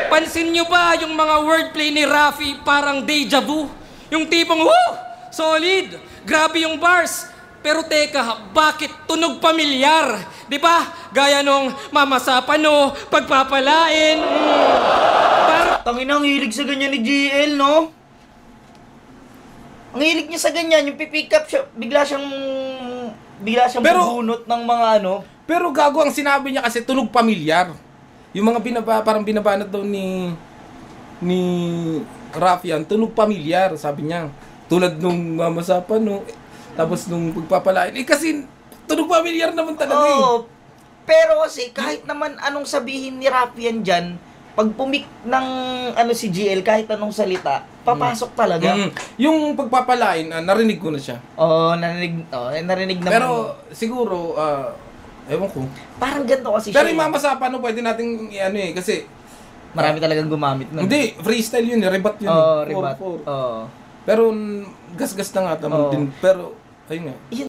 Pansin nyo ba yung mga wordplay ni Rafi parang deja vu? Yung tipong, woo! Solid! Grabe yung bars! Pero teka, bakit tunog pamilyar? Di ba? Gaya nung mamasapan o pagpapalain. Tangina, ang hilig sa ganyan ni GL, no? Ang hilig niya sa ganyan, yung pipick up siya, bigla siyang bubunot ng mga ano. Pero gago ang sinabi niya kasi tunog pamilyar. Yung mga parang binabanat daw ni Rafian, tunog pamilyar, sabi niya. Tulad nung mamasapan, no? Tapos nung pagpapalain. Kasi tunog pamilyar naman talaga Pero kasi kahit naman anong sabihin ni Rafian dyan, pag pumik ng si GL, kahit anong salita, papasok talaga. Yung pagpapalain, narinig ko na siya. Narinig naman. Pero siguro, ewan ko. Parang ganito kasi Pero siya. yung mamasapan, no, pwede nating kasi marami talagang gumamit nun. hindi, freestyle yun, rebat yun. Rebat. Pero gas-gas na nga din. Pero ayun nga.